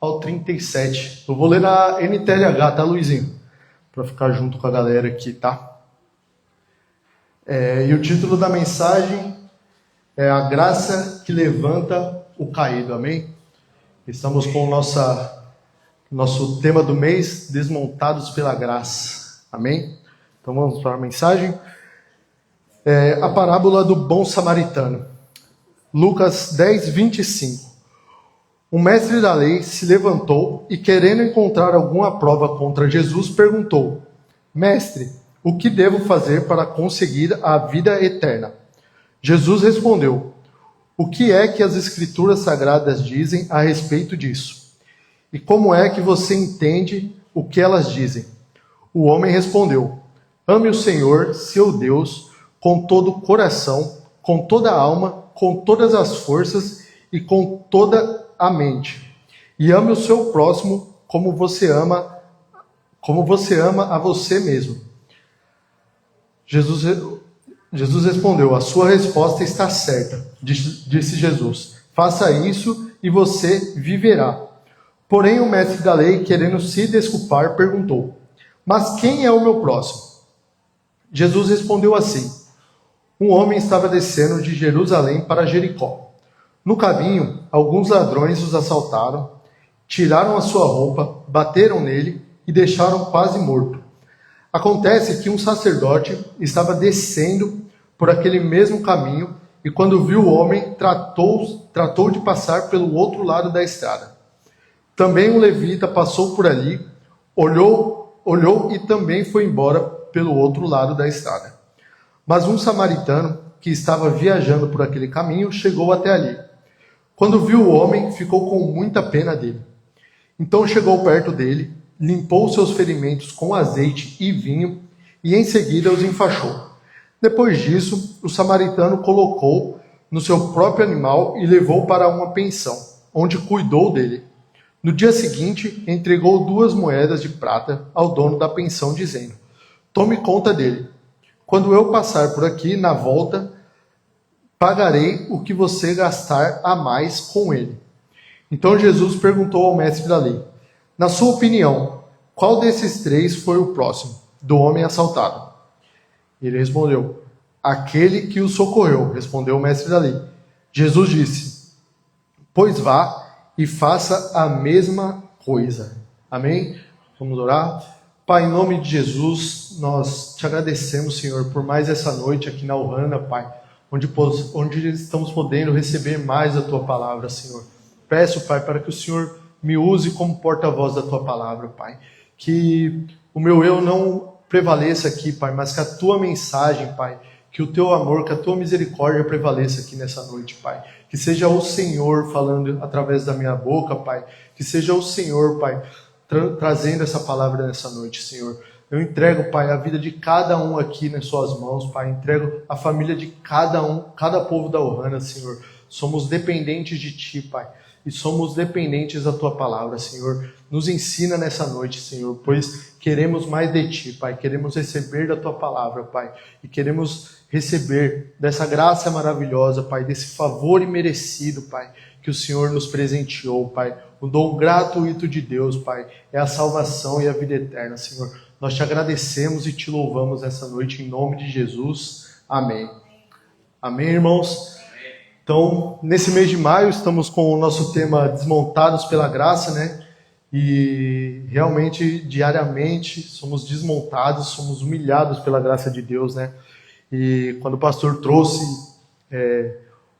ao 37. Eu vou ler na NTLH, tá, Luizinho? Para ficar junto com a galera aqui, tá? E o título da mensagem é A Graça que Levanta o Caído, amém? Estamos com o nosso tema do mês, Desmontados pela Graça, amém? Então vamos para a mensagem. A parábola do bom samaritano. Lucas 10, 25. Um mestre da lei se levantou e, querendo encontrar alguma prova contra Jesus, perguntou: Mestre, o que devo fazer para conseguir a vida eterna? Jesus respondeu: O que é que as Escrituras Sagradas dizem a respeito disso? E como é que você entende o que elas dizem? O homem respondeu: Ame o Senhor, seu Deus, com todo o coração, com toda a alma, com todas as forças e com toda a mente. E ame o seu próximo como você ama a você mesmo. Jesus respondeu: A sua resposta está certa, disse Jesus. Faça isso e você viverá. Porém, o mestre da lei, querendo se desculpar, perguntou: Mas quem é o meu próximo? Jesus respondeu assim: Um homem estava descendo de Jerusalém para Jericó. No caminho, alguns ladrões os assaltaram, tiraram a sua roupa, bateram nele e deixaram quase morto. Acontece que um sacerdote estava descendo por aquele mesmo caminho e, quando viu o homem, tratou de passar pelo outro lado da estrada. Também um levita passou por ali, olhou e também foi embora pelo outro lado da estrada. Mas um samaritano, que estava viajando por aquele caminho, chegou até ali. Quando viu o homem, ficou com muita pena dele. Então chegou perto dele, limpou seus ferimentos com azeite e vinho e em seguida os enfaixou. Depois disso, o samaritano colocou no seu próprio animal e levou para uma pensão, onde cuidou dele. No dia seguinte, entregou 2 moedas de prata ao dono da pensão, dizendo: Tome conta dele. Quando eu passar por aqui, na volta, pagarei o que você gastar a mais com ele. Então Jesus perguntou ao mestre da lei: Na sua opinião, qual desses 3 foi o próximo do homem assaltado? Ele respondeu: Aquele que o socorreu, respondeu o mestre da lei. Jesus disse: Pois vá e faça a mesma coisa. Amém? Vamos orar? Pai, em nome de Jesus, nós te agradecemos, Senhor, por mais essa noite aqui na Ohana, Pai, onde estamos podendo receber mais a Tua palavra, Senhor. Peço, Pai, para que o Senhor me use como porta-voz da Tua palavra, Pai. Que o meu eu não prevaleça aqui, Pai, mas que a Tua mensagem, Pai, que o Teu amor, que a Tua misericórdia prevaleça aqui nessa noite, Pai. Que seja o Senhor falando através da minha boca, Pai. Que seja o Senhor, Pai, trazendo essa palavra nessa noite, Senhor. Eu entrego, Pai, a vida de cada um aqui nas suas mãos, Pai. Entrego a família de cada um, cada povo da Ohana, Senhor. Somos dependentes de Ti, Pai. E somos dependentes da Tua palavra, Senhor. Nos ensina nessa noite, Senhor, pois queremos mais de Ti, Pai. Queremos receber da Tua palavra, Pai. E queremos receber dessa graça maravilhosa, Pai, desse favor imerecido, Pai, que o Senhor nos presenteou, Pai. O dom gratuito de Deus, Pai, é a salvação e a vida eterna, Senhor. Nós te agradecemos e te louvamos essa noite em nome de Jesus. Amém. Amém, irmãos? Então, nesse mês de maio, estamos com o nosso tema Desmontados pela Graça, né? E realmente, diariamente, somos desmontados, somos humilhados pela graça de Deus, né? E quando o pastor trouxe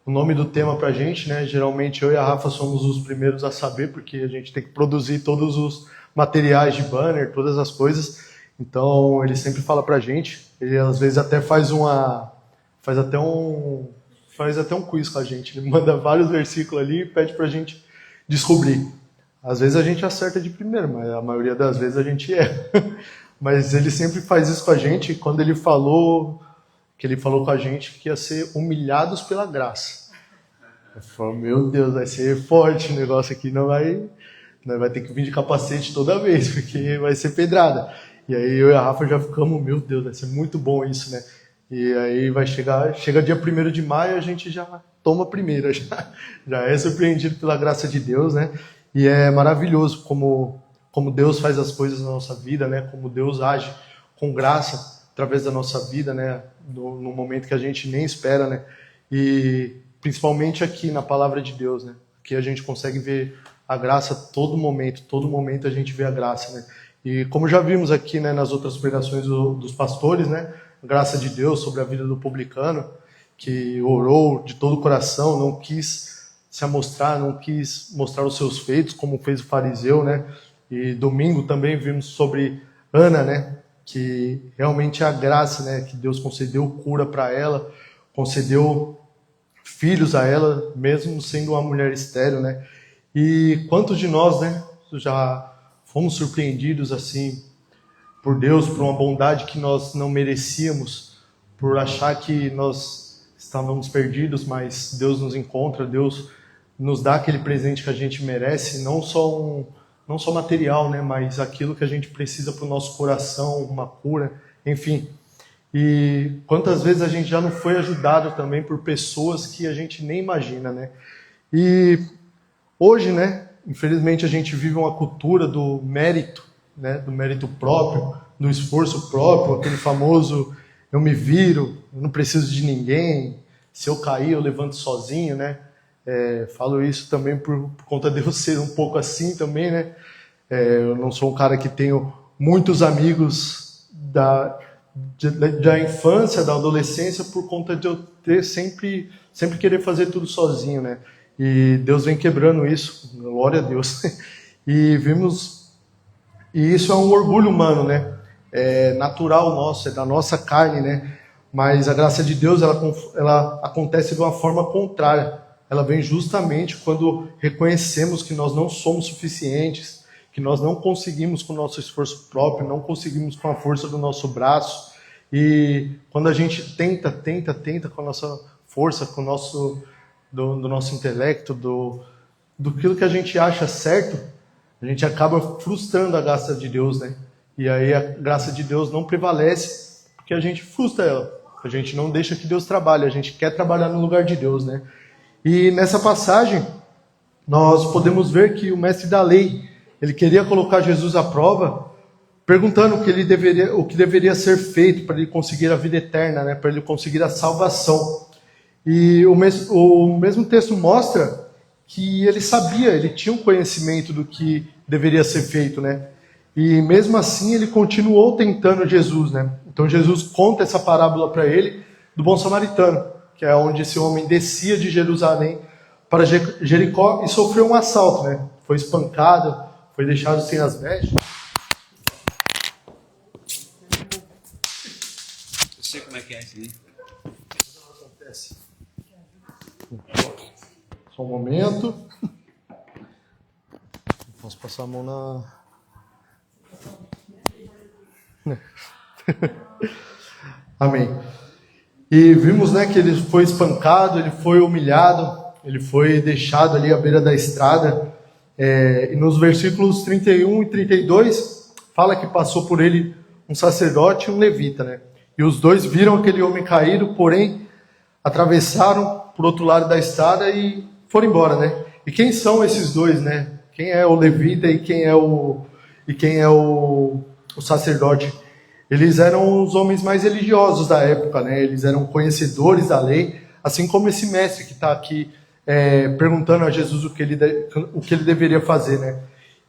o nome do tema pra gente, né? Geralmente eu e a Rafa somos os primeiros a saber, porque a gente tem que produzir todos os materiais de banner, todas as coisas. Então, ele sempre fala pra gente. Ele às vezes até faz até um quiz com a gente. Ele manda vários versículos ali e pede pra gente descobrir. Às vezes a gente acerta de primeira, mas a maioria das vezes a gente erra. Mas ele sempre faz isso com a gente. Quando ele falou com a gente que ia ser humilhados pela graça. Eu falo, meu Deus, vai ser forte o negócio aqui, não vai ter que vir de capacete toda vez, porque vai ser pedrada. E aí eu e a Rafa já ficamos, meu Deus, vai ser muito bom isso, né? E aí chega dia 1º de maio, a gente já toma a primeira, já é surpreendido pela graça de Deus, né? E é maravilhoso como Deus faz as coisas na nossa vida, né? Como Deus age com graça através da nossa vida, né? No momento que a gente nem espera, né? E principalmente aqui na palavra de Deus, né? Que a gente consegue ver a graça todo momento a gente vê a graça, né? E como já vimos aqui, né, nas outras pregações dos pastores, né? A graça de Deus sobre a vida do publicano, que orou de todo o coração, não quis se amostrar, não quis mostrar os seus feitos, como fez o fariseu, né? E domingo também vimos sobre Ana, né? Que realmente é a graça, né? Que Deus concedeu cura para ela, concedeu filhos a ela, mesmo sendo uma mulher estéril, né? E quantos de nós, né? Já fomos surpreendidos assim por Deus, por uma bondade que nós não merecíamos, por achar que nós estávamos perdidos, mas Deus nos encontra, Deus nos dá aquele presente que a gente merece, não só material, né, mas aquilo que a gente precisa para o nosso coração, uma cura, enfim. E quantas vezes a gente já não foi ajudado também por pessoas que a gente nem imagina, né? E hoje, né, infelizmente a gente vive uma cultura do mérito, né, do mérito próprio, do esforço próprio, aquele famoso eu me viro, eu não preciso de ninguém, se eu cair eu levanto sozinho, né? Falo isso também por conta de eu ser um pouco assim também, né? Eu não sou um cara que tenho muitos amigos da infância, da adolescência, por conta de eu ter sempre querer fazer tudo sozinho, né? E Deus vem quebrando isso, glória a Deus. E isso é um orgulho humano, né? É natural nosso, é da nossa carne, né? Mas a graça de Deus, ela acontece de uma forma contrária. Ela vem justamente quando reconhecemos que nós não somos suficientes, que nós não conseguimos com o nosso esforço próprio, não conseguimos com a força do nosso braço. E quando a gente tenta com a nossa força, com o nosso, do nosso intelecto, do aquilo que a gente acha certo, a gente acaba frustrando a graça de Deus, né? E aí a graça de Deus não prevalece porque a gente frustra ela. A gente não deixa que Deus trabalhe, a gente quer trabalhar no lugar de Deus, né? E nessa passagem, nós podemos ver que o mestre da lei, ele queria colocar Jesus à prova, perguntando o que deveria ser feito para ele conseguir a vida eterna, né? Para ele conseguir a salvação. E o mesmo texto mostra que ele sabia, ele tinha um conhecimento do que deveria ser feito, né? E mesmo assim ele continuou tentando Jesus, né? Então Jesus conta essa parábola para ele do bom samaritano, que é onde esse homem descia de Jerusalém para Jericó e sofreu um assalto, né? Foi espancado, foi deixado sem as vestes. Eu sei como é que é isso aí. Acontece. Só um momento. Posso passar a mão na... Amém. E vimos, né, que ele foi espancado, ele foi humilhado, ele foi deixado ali à beira da estrada. E nos versículos 31 e 32, fala que passou por ele um sacerdote e um levita, né? E os dois viram aquele homem caído, porém atravessaram por outro lado da estrada e foram embora, né? E quem são esses dois, né? Quem é o levita e quem é o sacerdote? Eles eram os homens mais religiosos da época, né? Eles eram conhecedores da lei, assim como esse mestre que está aqui perguntando a Jesus o que ele deveria fazer, né?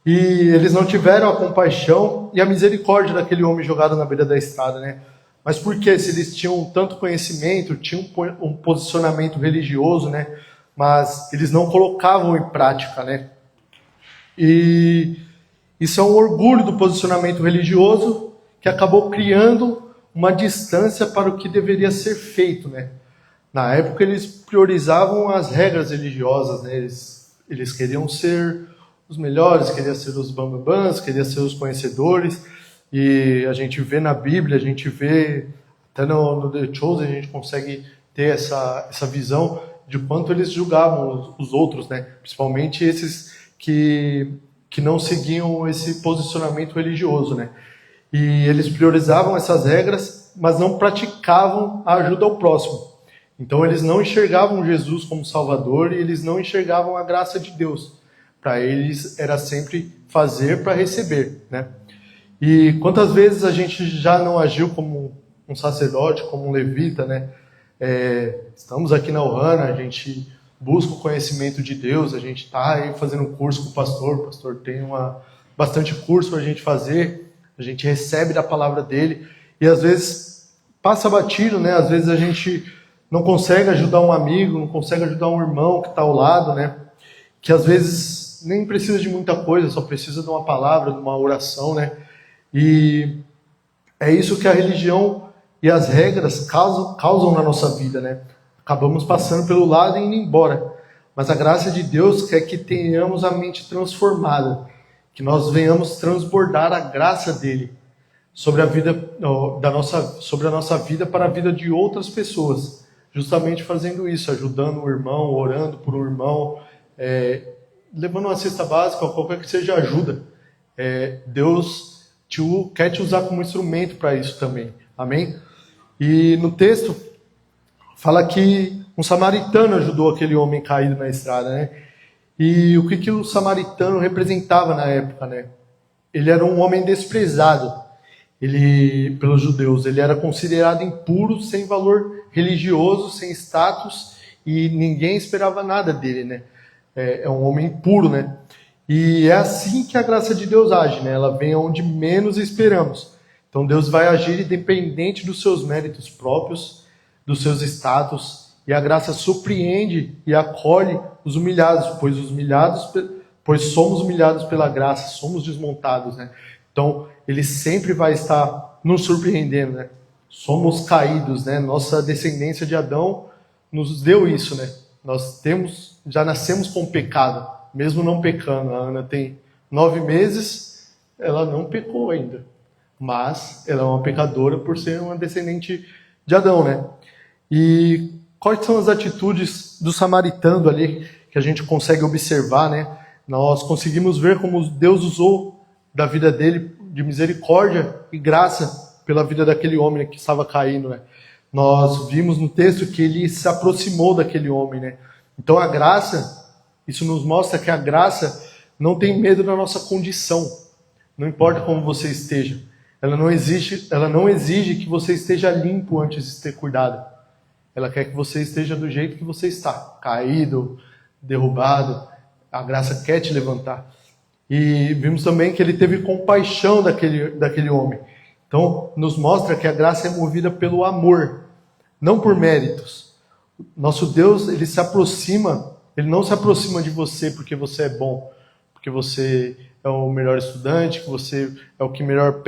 E eles não tiveram a compaixão e a misericórdia daquele homem jogado na beira da estrada, né? Mas por quê? Se eles tinham tanto conhecimento, tinham um posicionamento religioso, né? Mas eles não colocavam em prática, né? E isso é um orgulho do posicionamento religioso que acabou criando uma distância para o que deveria ser feito, né? Na época eles priorizavam as regras religiosas, né? Eles queriam ser os melhores, queriam ser os bambambãs, queriam ser os conhecedores. E a gente vê na Bíblia, a gente vê até no The Chosen, a gente consegue ter essa visão de quanto eles julgavam os outros, né? Principalmente esses que não seguiam esse posicionamento religioso, né? E eles priorizavam essas regras, mas não praticavam a ajuda ao próximo. Então eles não enxergavam Jesus como Salvador e eles não enxergavam a graça de Deus. Para eles era sempre fazer para receber, né? E quantas vezes a gente já não agiu como um sacerdote, como um levita, né? Estamos aqui na Ohana, a gente busca o conhecimento de Deus, a gente está aí fazendo um curso com o pastor tem bastante curso para a gente fazer, a gente recebe da palavra dele, e às vezes passa batido, né? Às vezes a gente não consegue ajudar um amigo, não consegue ajudar um irmão que está ao lado, né? Que às vezes nem precisa de muita coisa, só precisa de uma palavra, de uma oração, né? E é isso que a religião e as regras causam na nossa vida, né? Acabamos passando pelo lado e indo embora. Mas a graça de Deus quer que tenhamos a mente transformada, que nós venhamos transbordar a graça dele sobre a vida sobre a nossa vida para a vida de outras pessoas. Justamente fazendo isso, ajudando o irmão, orando por um irmão, levando uma cesta básica, ou qualquer que seja ajuda. Deus quer te usar como instrumento para isso também. Amém? E no texto fala que um samaritano ajudou aquele homem caído na estrada, né? E o que o samaritano representava na época, né? Ele era um homem desprezado pelos judeus. Ele era considerado impuro, sem valor religioso, sem status, e ninguém esperava nada dele, né? É um homem impuro, né? E é assim que a graça de Deus age, né? Ela vem onde menos esperamos. Então Deus vai agir independente dos seus méritos próprios, dos seus status, e a graça surpreende e acolhe os humilhados, pois somos humilhados pela graça, somos desmontados, né? Então Ele sempre vai estar nos surpreendendo, né? Somos caídos, né? Nossa descendência de Adão nos deu isso, né? Nós já nascemos com pecado, mesmo não pecando. A Ana tem 9 meses, ela não pecou ainda. Mas ela é uma pecadora por ser uma descendente de Adão, né? E quais são as atitudes do samaritano ali que a gente consegue observar, né? Nós conseguimos ver como Deus usou da vida dele de misericórdia e graça pela vida daquele homem que estava caindo, né? Nós vimos no texto que ele se aproximou daquele homem, né? Então a graça, isso nos mostra que a graça não tem medo da nossa condição. Não importa como você esteja. Ela não exige que você esteja limpo antes de ter cuidado. Ela quer que você esteja do jeito que você está, caído, derrubado. A graça quer te levantar. E vimos também que ele teve compaixão daquele homem. Então, nos mostra que a graça é movida pelo amor, não por méritos. Nosso Deus, ele não se aproxima de você porque você é bom, porque você é o melhor estudante, que você é o que melhor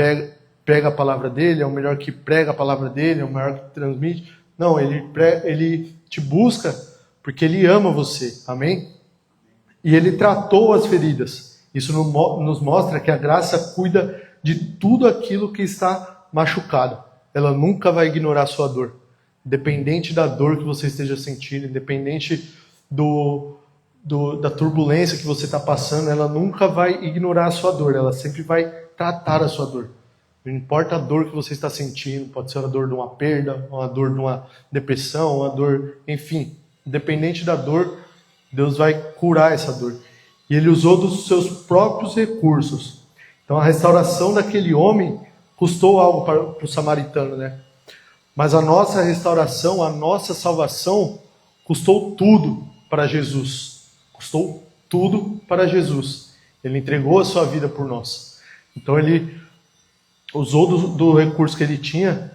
prega a palavra dele, é o melhor que prega a palavra dele, é o melhor que transmite. Não, ele te busca porque ele ama você, amém? E ele tratou as feridas. Isso nos mostra que a graça cuida de tudo aquilo que está machucado. Ela nunca vai ignorar a sua dor. Independente da dor que você esteja sentindo, independente da turbulência que você está passando, ela nunca vai ignorar a sua dor. Ela sempre vai tratar a sua dor. Não importa a dor que você está sentindo, pode ser a dor de uma perda, uma dor de uma depressão, uma dor, enfim. Independente da dor, Deus vai curar essa dor. E ele usou dos seus próprios recursos. Então a restauração daquele homem custou algo para o samaritano, né? Mas a nossa restauração, a nossa salvação, custou tudo para Jesus. Custou tudo para Jesus. Ele entregou a sua vida por nós. Então ele usou do recurso que ele tinha,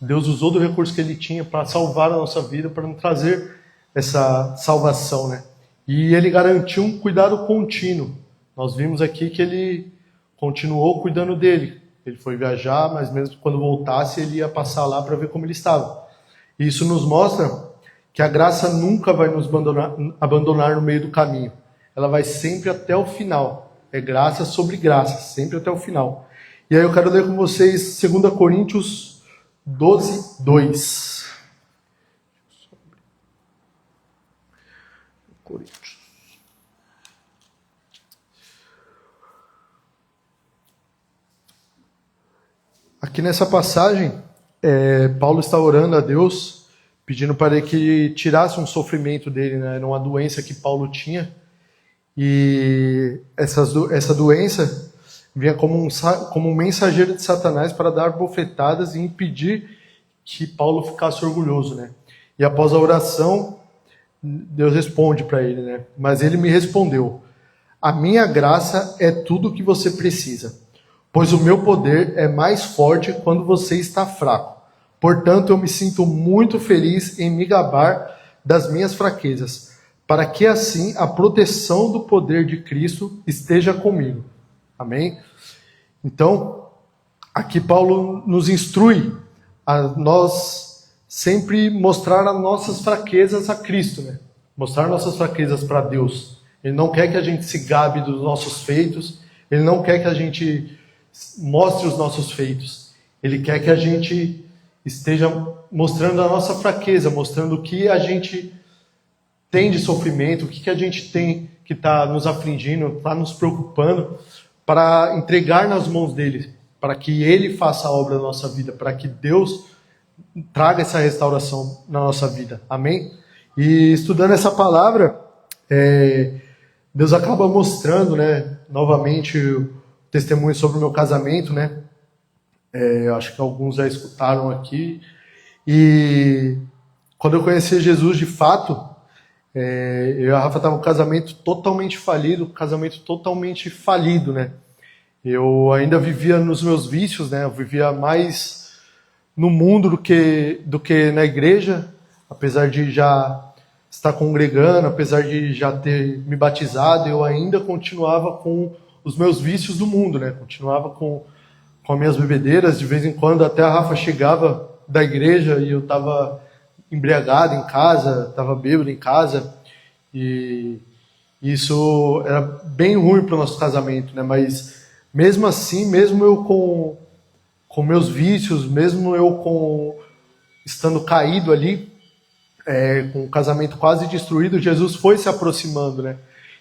Deus usou do recurso que ele tinha para salvar a nossa vida, para nos trazer essa salvação, né? E ele garantiu um cuidado contínuo. Nós vimos aqui que ele continuou cuidando dele. Ele foi viajar, mas mesmo quando voltasse, ele ia passar lá para ver como ele estava. E isso nos mostra que a graça nunca vai nos abandonar no meio do caminho. Ela vai sempre até o final. É graça sobre graça, sempre até o final. E aí eu quero ler com vocês 2 Coríntios 12, 2. Coríntios. Aqui nessa passagem, Paulo está orando a Deus, pedindo para que ele tirasse um sofrimento dele, né? Era uma doença que Paulo tinha. E essa doença vinha como um mensageiro de Satanás para dar bofetadas e impedir que Paulo ficasse orgulhoso, né? E após a oração, Deus responde para ele, né? Mas ele me respondeu: a minha graça é tudo o que você precisa, pois o meu poder é mais forte quando você está fraco. Portanto, eu me sinto muito feliz em me gabar das minhas fraquezas, para que assim a proteção do poder de Cristo esteja comigo. Amém? Então, aqui Paulo nos instrui a nós sempre mostrar as nossas fraquezas a Cristo, né? Mostrar nossas fraquezas para Deus. Ele não quer que a gente se gabe dos nossos feitos, ele não quer que a gente mostre os nossos feitos. Ele quer que a gente esteja mostrando a nossa fraqueza, mostrando o que a gente tem de sofrimento, o que a gente tem que está nos afligindo, está nos preocupando, para entregar nas mãos dele, para que ele faça a obra da nossa vida, para que Deus traga essa restauração na nossa vida. Amém? E estudando essa palavra, Deus acaba mostrando, né, novamente o testemunho sobre o meu casamento, né? Eu acho que alguns já escutaram aqui. E quando eu conheci Jesus de fato, eu e a Rafa estavam com um casamento totalmente falido, né? Eu ainda vivia nos meus vícios, né? Eu vivia mais no mundo do que na igreja, apesar de já estar congregando, apesar de já ter me batizado, eu ainda continuava com os meus vícios do mundo, né? Continuava com as minhas bebedeiras, de vez em quando até a Rafa chegava da igreja e eu estava embriagado em casa, estava bêbado em casa, e isso era bem ruim para o nosso casamento, né? Mas mesmo assim, mesmo eu com meus vícios, mesmo eu estando caído ali, com o casamento quase destruído, Jesus foi se aproximando, né?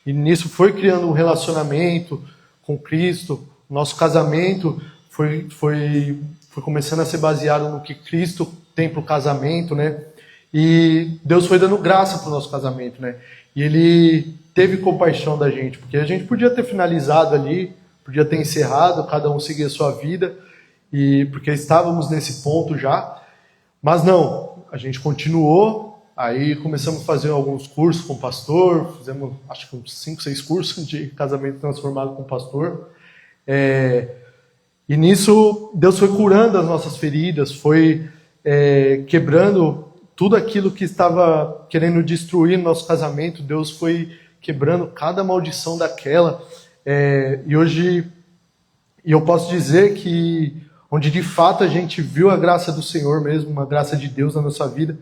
E nisso foi criando um relacionamento com Cristo. Nosso casamento foi começando a ser baseado no que Cristo tem para o casamento, né? E Deus foi dando graça para o nosso casamento, né? E Ele teve compaixão da gente, porque a gente podia ter finalizado ali, podia ter encerrado, cada um seguir a sua vida, e porque estávamos nesse ponto já, mas não, a gente continuou. Aí começamos a fazer alguns cursos com o pastor, fizemos acho que uns 5, 6 cursos de casamento transformado com o pastor. E nisso Deus foi curando as nossas feridas, foi quebrando tudo aquilo que estava querendo destruir nosso casamento. Deus foi quebrando cada maldição daquela. E hoje eu posso dizer que onde de fato a gente viu a graça do Senhor mesmo, uma graça de Deus na nossa vida,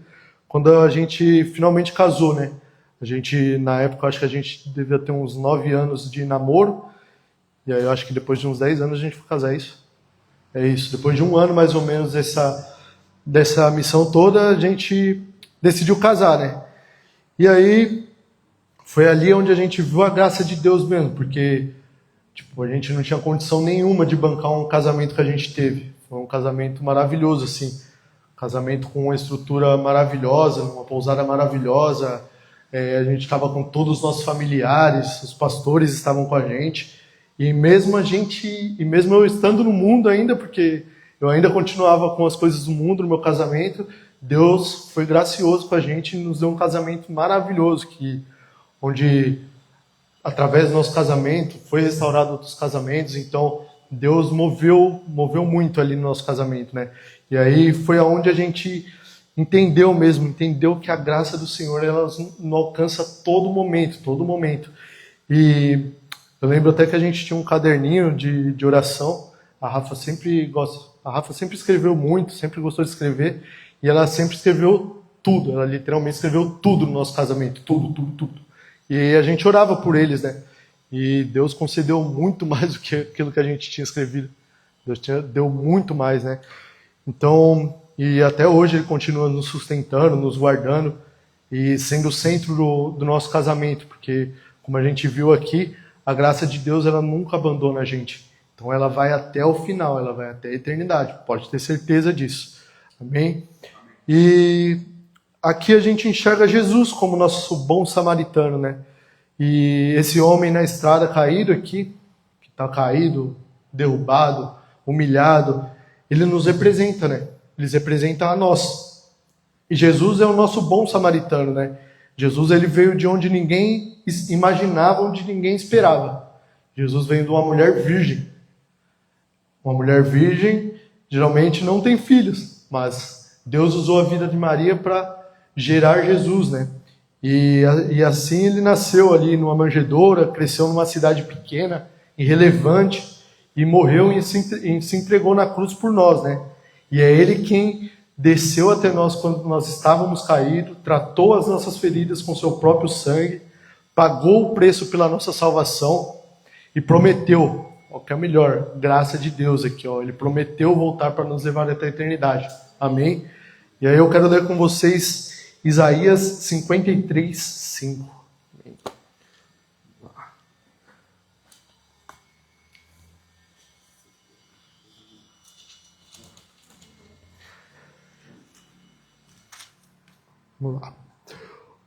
quando a gente finalmente casou, né? A gente, na época, acho que a gente devia ter uns 9 anos de namoro, e aí eu acho que depois de uns 10 anos a gente foi casar, isso? É isso, depois de um ano mais ou menos dessa missão toda, a gente decidiu casar, né? E aí foi ali onde a gente viu a graça de Deus mesmo, porque a gente não tinha condição nenhuma de bancar um casamento que a gente teve. Foi um casamento maravilhoso, assim. Casamento com uma estrutura maravilhosa, uma pousada maravilhosa. A gente estava com todos os nossos familiares, os pastores estavam com a gente. E mesmo eu estando no mundo ainda, porque eu ainda continuava com as coisas do mundo no meu casamento, Deus foi gracioso com a gente e nos deu um casamento maravilhoso, onde através do nosso casamento foi restaurado outros casamentos. Então Deus moveu muito ali no nosso casamento, né? E aí foi aonde a gente entendeu que a graça do Senhor ela nos alcança todo momento. E eu lembro até que a gente tinha um caderninho de oração. A Rafa sempre escreveu muito, sempre gostou de escrever, e ela sempre escreveu tudo, ela literalmente escreveu tudo no nosso casamento, tudo. E a gente orava por eles, né? E Deus concedeu muito mais do que aquilo que a gente tinha escrevido. Deus deu muito mais, né? Então, e até hoje Ele continua nos sustentando, nos guardando e sendo o centro do nosso casamento, porque, como a gente viu aqui, a graça de Deus ela nunca abandona a gente. Então ela vai até o final, ela vai até a eternidade, pode ter certeza disso. Amém? E aqui a gente enxerga Jesus como nosso bom samaritano, né? E esse homem na estrada caído aqui, que está caído, derrubado, humilhado, ele nos representa, né? Ele representa a nós. E Jesus é o nosso bom samaritano, né? Jesus, ele veio de onde ninguém imaginava, onde ninguém esperava. Jesus veio de uma mulher virgem. Uma mulher virgem geralmente não tem filhos, mas Deus usou a vida de Maria para gerar Jesus, né? E assim ele nasceu ali numa manjedoura, cresceu numa cidade pequena, irrelevante, e morreu e se entregou na cruz por nós, né? E é ele quem desceu até nós quando nós estávamos caídos, tratou as nossas feridas com seu próprio sangue, pagou o preço pela nossa salvação e prometeu, ó, que é a melhor graça de Deus aqui, ó, ele prometeu voltar para nos levar até a eternidade. Amém? E aí eu quero ler com vocês Isaías 53, 5. Vamos lá.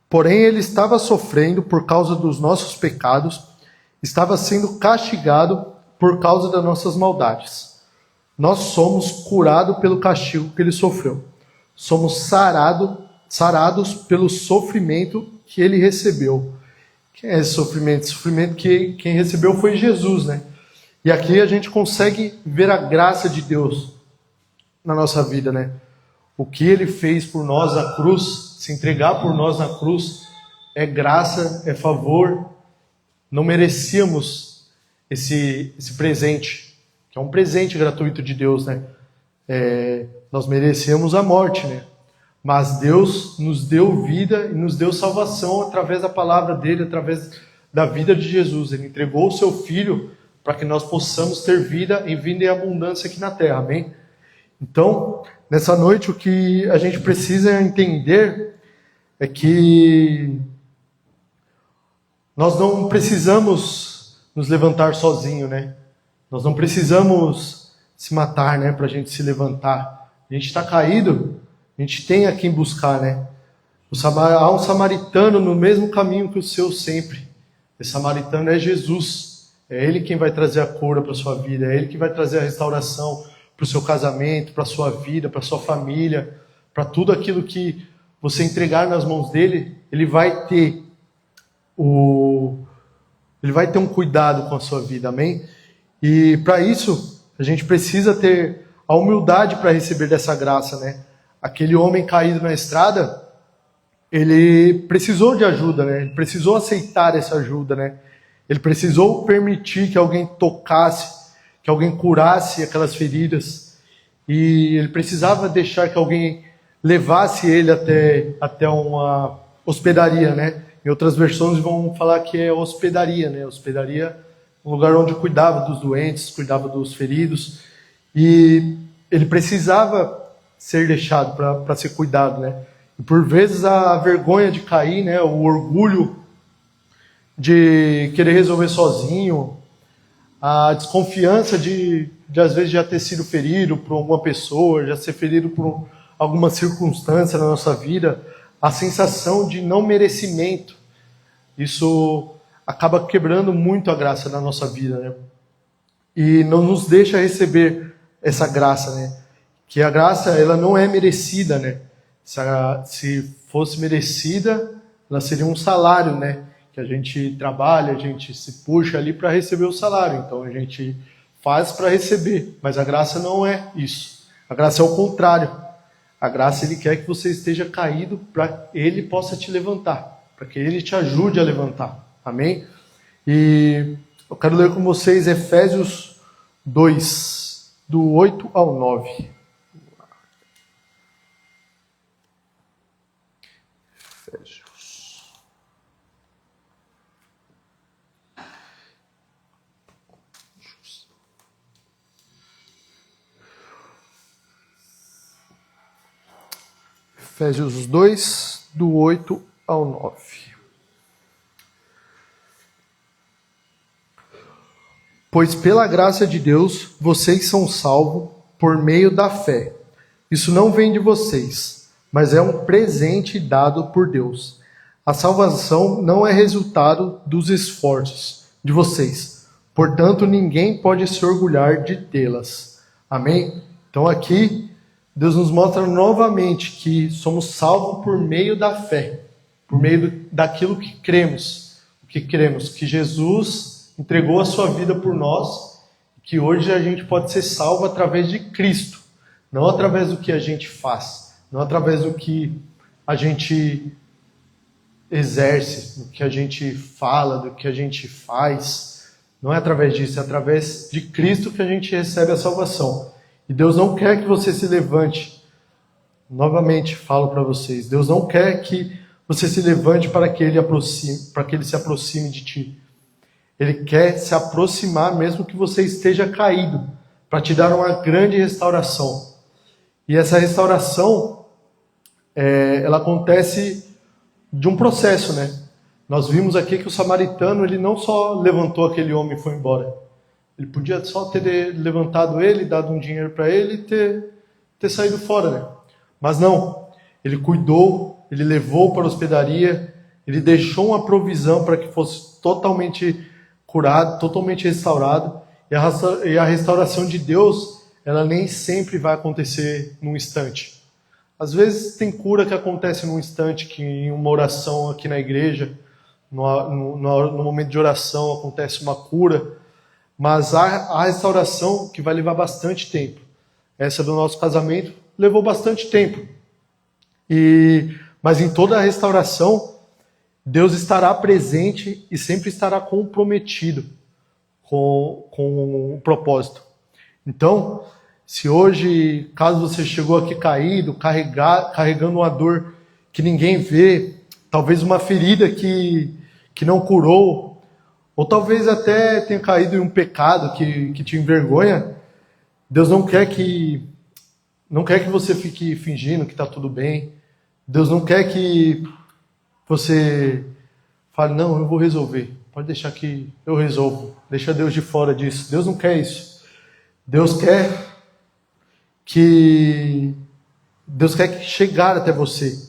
Porém, ele estava sofrendo por causa dos nossos pecados, estava sendo castigado por causa das nossas maldades. Nós somos curados pelo castigo que ele sofreu. Somos sarados pelo sofrimento que ele recebeu. Quem é esse sofrimento? Esse sofrimento que quem recebeu foi Jesus, né? E aqui a gente consegue ver a graça de Deus na nossa vida, né? O que ele fez por nós na cruz, se entregar por nós na cruz, é graça, é favor. Não merecíamos esse presente, que é um presente gratuito de Deus, né? Nós merecíamos a morte, né? Mas Deus nos deu vida e nos deu salvação através da palavra dele, através da vida de Jesus. Ele entregou o seu Filho para que nós possamos ter vida em vida e abundância aqui na terra, amém? Então, nessa noite, o que a gente precisa entender é que nós não precisamos nos levantar sozinho, né? Nós não precisamos se matar, né, para a gente se levantar. A gente está caído, a gente tem a quem buscar, né? Há um samaritano no mesmo caminho que o seu sempre. Esse samaritano é Jesus. É ele quem vai trazer a cura para a sua vida, é ele que vai trazer a restauração para o seu casamento, para a sua vida, para a sua família, para tudo aquilo que você entregar nas mãos dele, ele vai ter um cuidado com a sua vida, amém? E para isso, a gente precisa ter a humildade para receber dessa graça, né? Aquele homem caído na estrada, ele precisou de ajuda, né? Ele precisou aceitar essa ajuda, né? Ele precisou permitir que alguém tocasse, que alguém curasse aquelas feridas. E ele precisava deixar que alguém levasse ele até uma hospedaria, né? Em outras versões vão falar que é hospedaria, né? Hospedaria, um lugar onde cuidava dos doentes, cuidava dos feridos. E ele precisava ser deixado para ser cuidado, né? E por vezes a vergonha de cair, né? O orgulho de querer resolver sozinho, a desconfiança de às vezes já ter sido ferido por alguma pessoa, já ser ferido por alguma circunstância na nossa vida, a sensação de não merecimento, isso acaba quebrando muito a graça da nossa vida, né? E não nos deixa receber essa graça, né? Que a graça, ela não é merecida, né? Se fosse merecida, ela seria um salário, né? Que a gente trabalha, a gente se puxa ali para receber o salário. Então a gente faz para receber, mas a graça não é isso. A graça é o contrário. A graça, ele quer que você esteja caído para ele possa te levantar, para que ele te ajude a levantar. Amém? E eu quero ler com vocês Efésios 2, do 8 ao 9. Efésios 2, do 8 ao 9. Pois pela graça de Deus, vocês são salvos por meio da fé. Isso não vem de vocês, mas é um presente dado por Deus. A salvação não é resultado dos esforços de vocês. Portanto, ninguém pode se orgulhar de tê-las. Amém? Então aqui, Deus nos mostra novamente que somos salvos por meio da fé. Por meio daquilo que cremos. Que Jesus entregou a sua vida por nós. Que hoje a gente pode ser salvo através de Cristo. Não através do que a gente faz. Não através do que a gente exerce, do que a gente fala, do que a gente faz. Não é através disso, é através de Cristo que a gente recebe a salvação. E Deus não quer que você se levante. Novamente falo para vocês, Deus não quer que você se levante para que Ele se aproxime de ti. Ele quer se aproximar mesmo que você esteja caído, para te dar uma grande restauração. E essa restauração, ela acontece de um processo, né? Nós vimos aqui que o samaritano, ele não só levantou aquele homem e foi embora. Ele podia só ter levantado ele, dado um dinheiro para ele e ter saído fora, né? Mas não, ele cuidou, ele levou para a hospedaria, ele deixou uma provisão para que fosse totalmente curado, totalmente restaurado. E a restauração de Deus, ela nem sempre vai acontecer num instante. Às vezes tem cura que acontece num instante, que em uma oração aqui na igreja, no momento de oração acontece uma cura, mas a restauração que vai levar bastante tempo. Essa do nosso casamento levou bastante tempo. Mas em toda a restauração, Deus estará presente e sempre estará comprometido com o propósito. Então, se hoje, caso você chegou aqui caído, carregando uma dor que ninguém vê, talvez uma ferida que não curou, ou talvez até tenha caído em um pecado que te envergonha, Deus não quer que você fique fingindo que está tudo bem. Deus não quer que você fale, não, eu vou resolver. Pode deixar que eu resolvo. Deixa Deus de fora disso. Deus não quer isso. Deus quer chegar até você.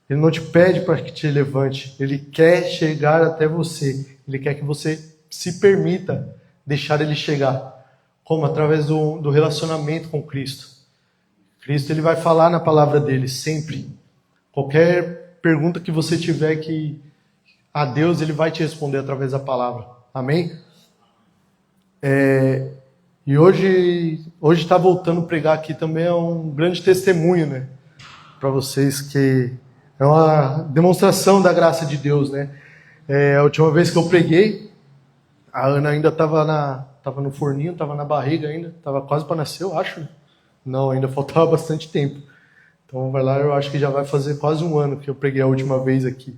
Ele não te pede para que te levante. Ele quer chegar até você. Ele quer que você se permita deixar ele chegar. Como? Através do relacionamento com Cristo. Cristo, ele vai falar na palavra dele sempre. Qualquer pergunta que você tiver a Deus, ele vai te responder através da palavra. Amém? E hoje está voltando a pregar aqui também é um grande testemunho, né? Para vocês, que é uma demonstração da graça de Deus, né? A última vez que eu preguei, a Ana ainda estava no forninho, estava na barriga ainda, estava quase para nascer, eu acho. Não, ainda faltava bastante tempo. Então vai lá, eu acho que já vai fazer quase um ano que eu preguei a última vez aqui.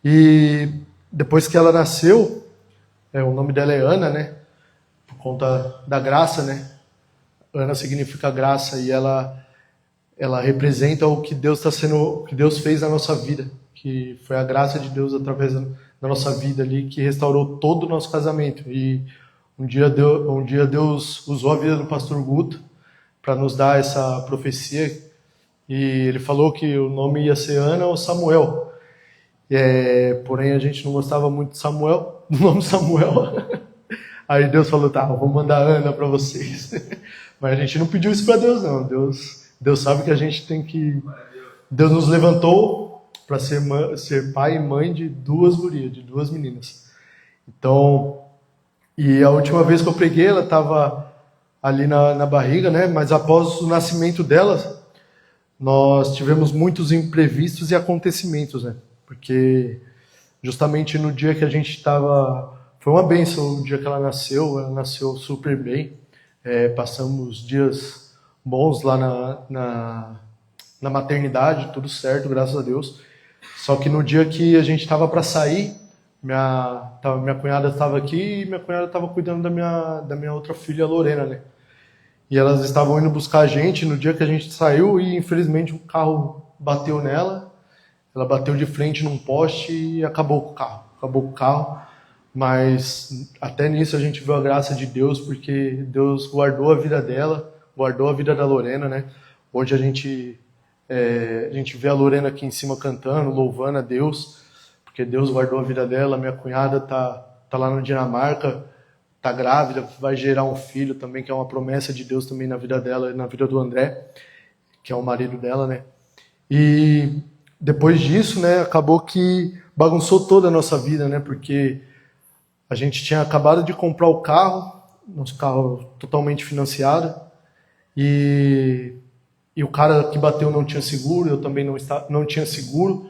E depois que ela nasceu, o nome dela é Ana, né? Por conta da graça, né? Ana significa graça e ela representa o que Deus o que Deus fez na nossa vida, que foi a graça de Deus através da nossa vida ali que restaurou todo o nosso casamento. E um dia Deus usou a vida do pastor Guto para nos dar essa profecia e ele falou que o nome ia ser Ana ou Samuel. Porém a gente não gostava muito do nome Samuel. Aí Deus falou, tá, vou mandar Ana para vocês. Mas a gente não pediu isso para Deus, não. Deus sabe que a gente tem que... Deus nos levantou para ser pai e mãe de duas gurias, de duas meninas. Então, e a última vez que eu preguei, ela estava ali na barriga, né? Mas após o nascimento dela, nós tivemos muitos imprevistos e acontecimentos, né? Porque justamente no dia que a gente estava... Foi uma bênção o dia que ela nasceu super bem. Passamos dias bons lá na maternidade, tudo certo, graças a Deus. Só que no dia que a gente estava para sair, minha cunhada estava aqui e minha cunhada estava cuidando da minha outra filha, Lorena, né? E elas estavam indo buscar a gente no dia que a gente saiu e infelizmente um carro bateu nela. Ela bateu de frente num poste e acabou com o carro. Mas até nisso a gente viu a graça de Deus, porque Deus guardou a vida dela, guardou a vida da Lorena, né? Hoje a gente vê a Lorena aqui em cima cantando, louvando a Deus, porque Deus guardou a vida dela. Minha cunhada tá lá na Dinamarca, tá grávida, vai gerar um filho também, que é uma promessa de Deus também na vida dela e na vida do André, que é o marido dela, né? E depois disso, né, acabou que bagunçou toda a nossa vida, né? Porque a gente tinha acabado de comprar o carro, nosso carro totalmente financiado, e o cara que bateu não tinha seguro, eu também não tinha seguro,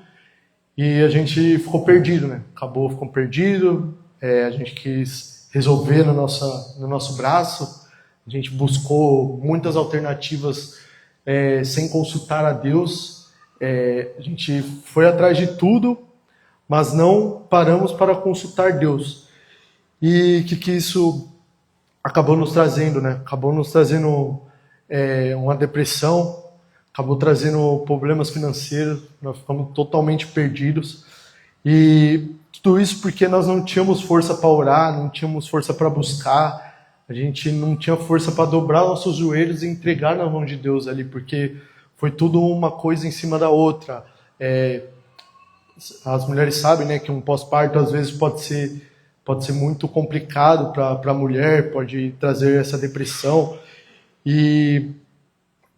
e a gente ficou perdido, né? Ficou perdido, a gente quis resolver no nosso braço, a gente buscou muitas alternativas sem consultar a Deus, a gente foi atrás de tudo, mas não paramos para consultar Deus. E que isso acabou nos trazendo, né? Acabou nos trazendo uma depressão, acabou trazendo problemas financeiros, nós ficamos totalmente perdidos. E tudo isso porque nós não tínhamos força para orar, não tínhamos força para buscar, a gente não tinha força para dobrar nossos joelhos e entregar na mão de Deus ali, porque foi tudo uma coisa em cima da outra. As mulheres sabem, né, que um pós-parto às vezes pode ser muito complicado para a mulher, pode trazer essa depressão. E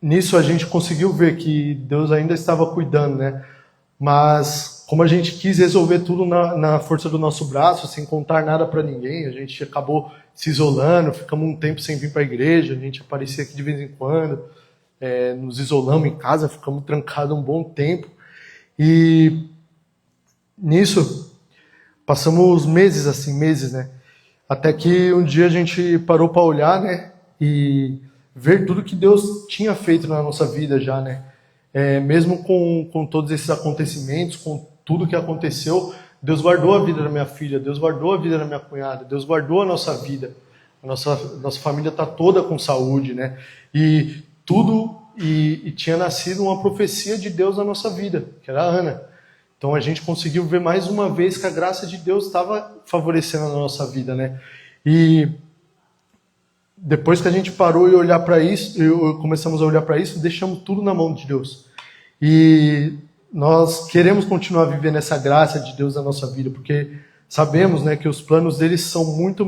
nisso a gente conseguiu ver que Deus ainda estava cuidando, né? Mas como a gente quis resolver tudo na força do nosso braço, sem contar nada para ninguém, a gente acabou se isolando, ficamos um tempo sem vir para a igreja, a gente aparecia aqui de vez em quando, nos isolamos em casa, ficamos trancados um bom tempo. E nisso passamos meses, né? Até que um dia a gente parou para olhar, né? E ver tudo que Deus tinha feito na nossa vida já, né? Mesmo com todos esses acontecimentos, com tudo que aconteceu, Deus guardou a vida da minha filha, Deus guardou a vida da minha cunhada, Deus guardou a nossa vida. A nossa família está toda com saúde, né? E tudo, e tinha nascido uma profecia de Deus na nossa vida, que era a Ana. Então a gente conseguiu ver mais uma vez que a graça de Deus estava favorecendo a nossa vida, né? E depois que a gente parou e olhar para isso, começamos a olhar para isso, deixamos tudo na mão de Deus. E nós queremos continuar vivendo essa graça de Deus na nossa vida, porque sabemos, né, que os planos deles são muito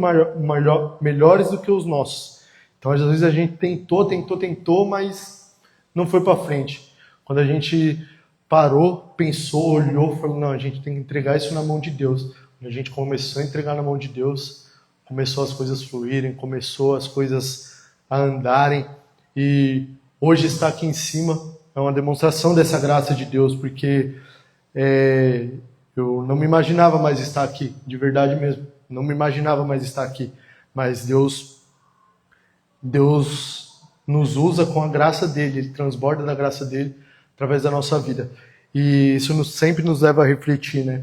melhores do que os nossos. Então às vezes a gente tentou, mas não foi para frente. Quando a gente parou, pensou, olhou, falou, não, a gente tem que entregar isso na mão de Deus. Quando a gente começou a entregar na mão de Deus, começou as coisas fluírem, começou as coisas a andarem, e hoje estar aqui em cima é uma demonstração dessa graça de Deus, porque eu não me imaginava mais estar aqui, de verdade mesmo, não me imaginava mais estar aqui, mas Deus nos usa com a graça dele, ele transborda da graça dele através da nossa vida. E isso sempre nos leva a refletir, né?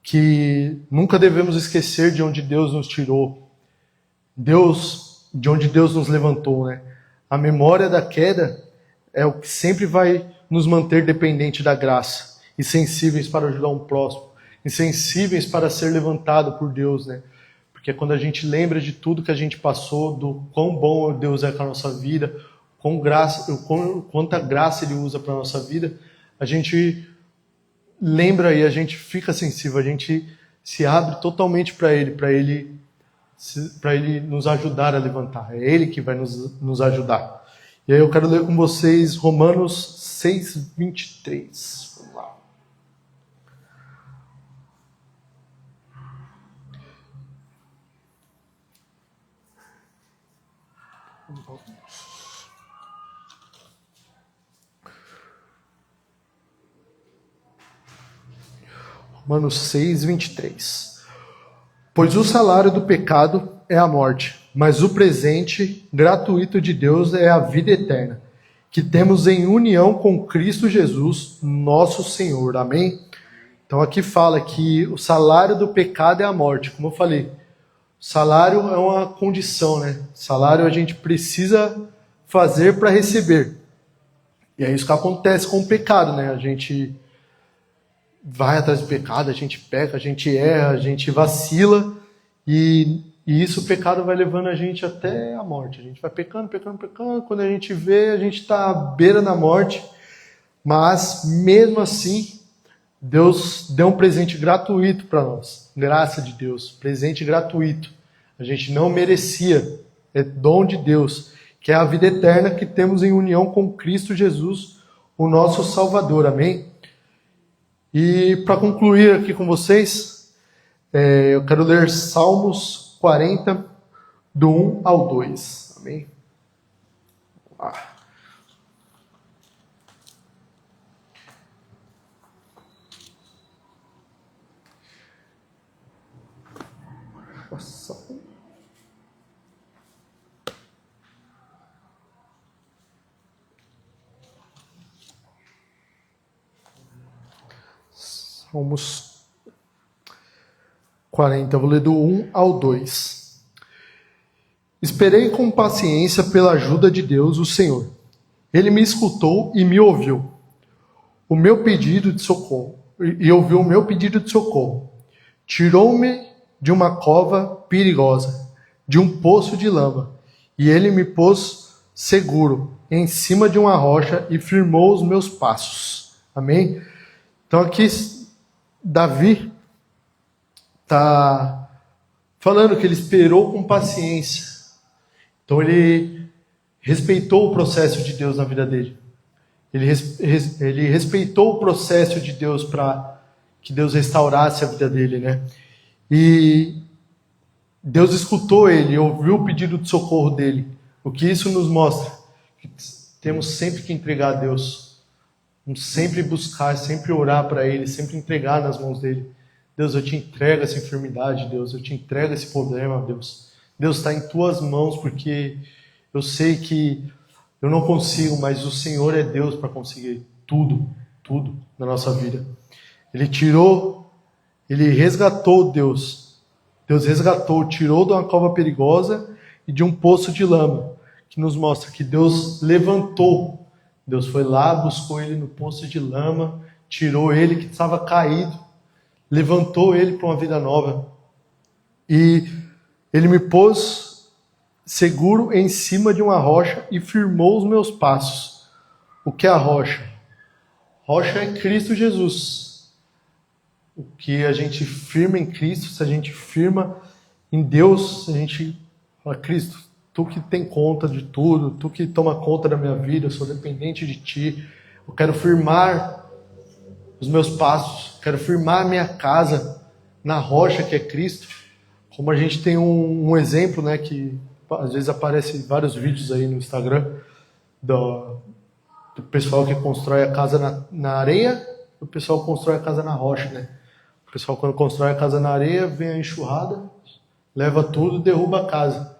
Que nunca devemos esquecer de onde Deus nos tirou, de onde Deus nos levantou, né? A memória da queda é o que sempre vai nos manter dependente da graça e sensíveis para ajudar um próximo, e sensíveis para ser levantado por Deus, né? Porque quando a gente lembra de tudo que a gente passou, do quão bom Deus é com a nossa vida, quanta graça Ele usa para a nossa vida, a gente lembra e a gente fica sensível, a gente se abre totalmente para Ele nos ajudar a levantar. É Ele que vai nos ajudar. E aí eu quero ler com vocês Romanos 6:23. Vamos lá. Romanos 6:23. Pois o salário do pecado é a morte, mas o presente gratuito de Deus é a vida eterna, que temos em união com Cristo Jesus, nosso Senhor. Amém? Então aqui fala que o salário do pecado é a morte. Como eu falei, o salário é uma condição, né? Salário a gente precisa fazer para receber. E é isso que acontece com o pecado, né? A gente vai atrás do pecado, a gente peca, a gente erra, a gente vacila, e isso, o pecado vai levando a gente até a morte. A gente vai pecando, quando a gente vê, a gente está à beira da morte, mas mesmo assim, Deus deu um presente gratuito para nós. Graça de Deus, presente gratuito. A gente não merecia, é dom de Deus, que é a vida eterna que temos em união com Cristo Jesus, o nosso Salvador. Amém? E para concluir aqui com vocês, eu quero ler Salmos 40, do 1 ao 2. Amém? Vamos lá. Salmos 40, vou ler do 1 ao 2. Esperei com paciência pela ajuda de Deus, o Senhor. Ele me escutou e me ouviu. O meu pedido de socorro, e ouviu o meu pedido de socorro. Tirou-me de uma cova perigosa, de um poço de lama, e ele me pôs seguro em cima de uma rocha e firmou os meus passos. Amém? Então aqui Davi está falando que ele esperou com paciência. Então ele respeitou o processo de Deus na vida dele. Ele respeitou o processo de Deus para que Deus restaurasse a vida dele, né? E Deus escutou ele, ouviu o pedido de socorro dele. O que isso nos mostra? Que temos sempre que entregar a Deus. Vamos sempre buscar, sempre orar para Ele, sempre entregar nas mãos dele. Deus, eu te entrego essa enfermidade, Deus, eu te entrego esse problema, Deus. Deus, está em tuas mãos, porque eu sei que eu não consigo, mas o Senhor é Deus para conseguir tudo na nossa vida. Ele resgatou Deus. Deus resgatou, tirou de uma cova perigosa e de um poço de lama, que nos mostra que Deus levantou. Deus foi lá, buscou ele no poço de lama, tirou ele que estava caído, levantou ele para uma vida nova. E ele me pôs seguro em cima de uma rocha e firmou os meus passos. O que é a rocha? Rocha é Cristo Jesus. O que a gente firma em Cristo, se a gente firma em Deus, se a gente fala, Cristo, Tu que tem conta de tudo, Tu que toma conta da minha vida, eu sou dependente de Ti. Eu quero firmar os meus passos, quero firmar a minha casa na rocha que é Cristo. Como a gente tem um exemplo, né, que às vezes aparece vários vídeos aí no Instagram do pessoal que constrói a casa na areia, e o pessoal que constrói a casa na rocha, né? O pessoal quando constrói a casa na areia, vem a enxurrada, leva tudo, derruba a casa.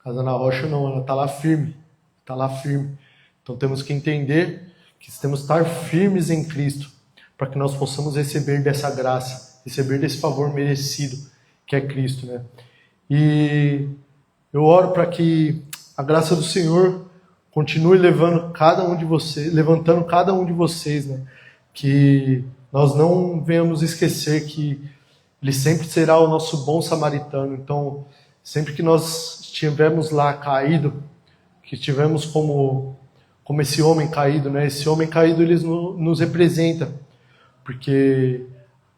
Casa na rocha não, ela está lá firme. Está lá firme. Então temos que entender que temos que estar firmes em Cristo, para que nós possamos receber dessa graça, receber desse favor merecido, que é Cristo, né? E eu oro para que a graça do Senhor continue levantando cada um de vocês, né? Que nós não venhamos esquecer que Ele sempre será o nosso bom samaritano. Então, sempre que nós estivermos lá caído, que estivermos como esse homem caído, né? Esse homem caído, ele nos representa, porque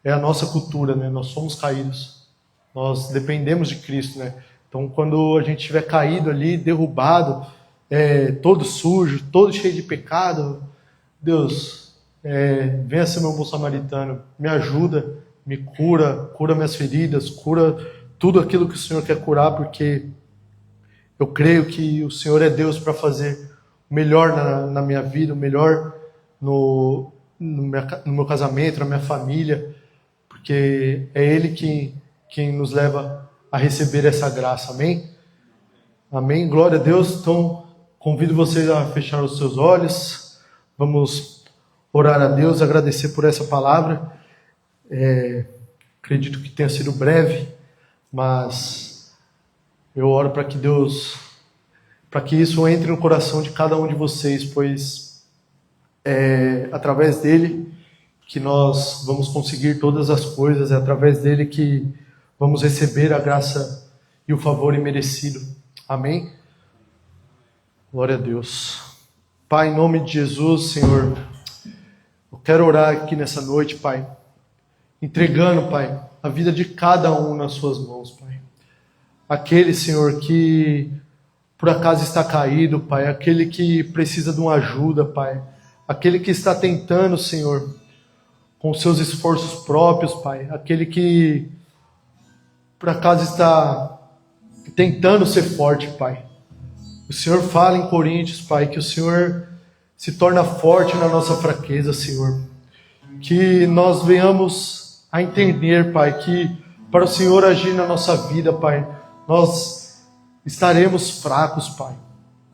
é a nossa cultura, né? Nós somos caídos, nós dependemos de Cristo, né? Então, quando a gente estiver caído ali, derrubado, todo sujo, todo cheio de pecado, Deus, venha ser meu bom samaritano, me ajuda, me cura minhas feridas, cura tudo aquilo que o Senhor quer curar, porque eu creio que o Senhor é Deus para fazer o melhor na minha vida, o melhor no meu casamento, na minha família, porque é Ele quem nos leva a receber essa graça. Amém? Amém? Glória a Deus. Então, convido vocês a fechar os seus olhos. Vamos orar a Deus, agradecer por essa palavra. Acredito que tenha sido breve, mas eu oro para que Deus, para que isso entre no coração de cada um de vocês, pois é através dele que nós vamos conseguir todas as coisas, é através dele que vamos receber a graça e o favor imerecido. Amém? Glória a Deus. Pai, em nome de Jesus, Senhor, eu quero orar aqui nessa noite, Pai, entregando, Pai, a vida de cada um nas suas mãos, Pai. Aquele, Senhor, que por acaso está caído, Pai, aquele que precisa de uma ajuda, Pai, aquele que está tentando, Senhor, com seus esforços próprios, Pai, aquele que por acaso está tentando ser forte, Pai. O Senhor fala em Coríntios, Pai, que o Senhor se torna forte na nossa fraqueza, Senhor. Que nós venhamos a entender, Pai, que para o Senhor agir na nossa vida, Pai, nós estaremos fracos, Pai.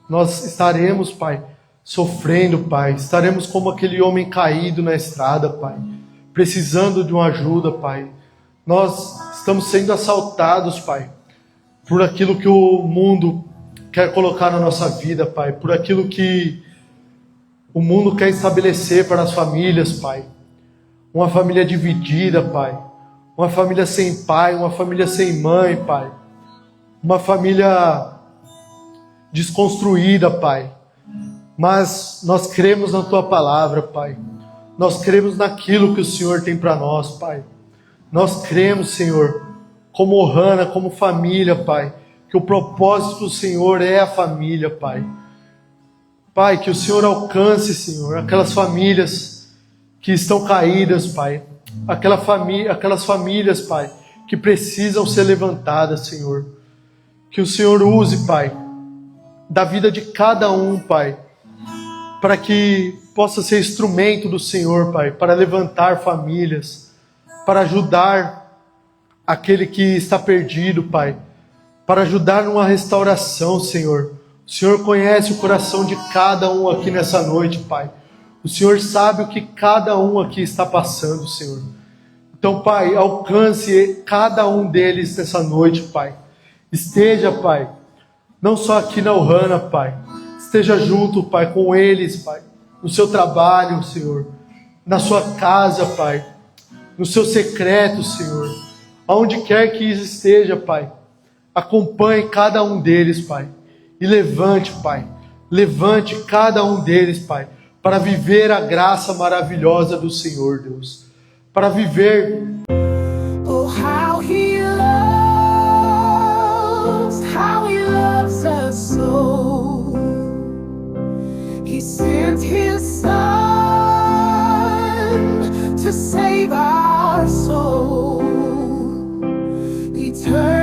Nós estaremos, Pai, sofrendo, Pai. Estaremos como aquele homem caído na estrada, Pai, precisando de uma ajuda, Pai. Nós estamos sendo assaltados, Pai, por aquilo que o mundo quer colocar na nossa vida, Pai, por aquilo que o mundo quer estabelecer para as famílias, Pai. Uma família dividida, Pai. Uma família sem pai, uma família sem mãe, Pai. Uma família desconstruída, Pai. Mas nós cremos na Tua palavra, Pai. Nós cremos naquilo que o Senhor tem para nós, Pai. Nós cremos, Senhor, como Hana, como família, Pai, que o propósito do Senhor é a família, Pai. Pai, que o Senhor alcance, Senhor, aquelas famílias que estão caídas, Pai. Aquelas famílias, Pai, que precisam ser levantadas, Senhor. Que o Senhor use, Pai, da vida de cada um, Pai, para que possa ser instrumento do Senhor, Pai, para levantar famílias, para ajudar aquele que está perdido, Pai, para ajudar numa restauração, Senhor. O Senhor conhece o coração de cada um aqui nessa noite, Pai. O Senhor sabe o que cada um aqui está passando, Senhor. Então, Pai, alcance cada um deles nessa noite, Pai. Esteja, Pai, não só aqui na Ohana, Pai. Esteja junto, Pai, com eles, Pai. No seu trabalho, Senhor. Na sua casa, Pai. No seu secreto, Senhor. Aonde quer que esteja, Pai. Acompanhe cada um deles, Pai. E levante, Pai. Levante cada um deles, Pai, para viver a graça maravilhosa do Senhor, Deus. Para viver... Oh, how he loves us so. He sent his son to save our soul. Eternal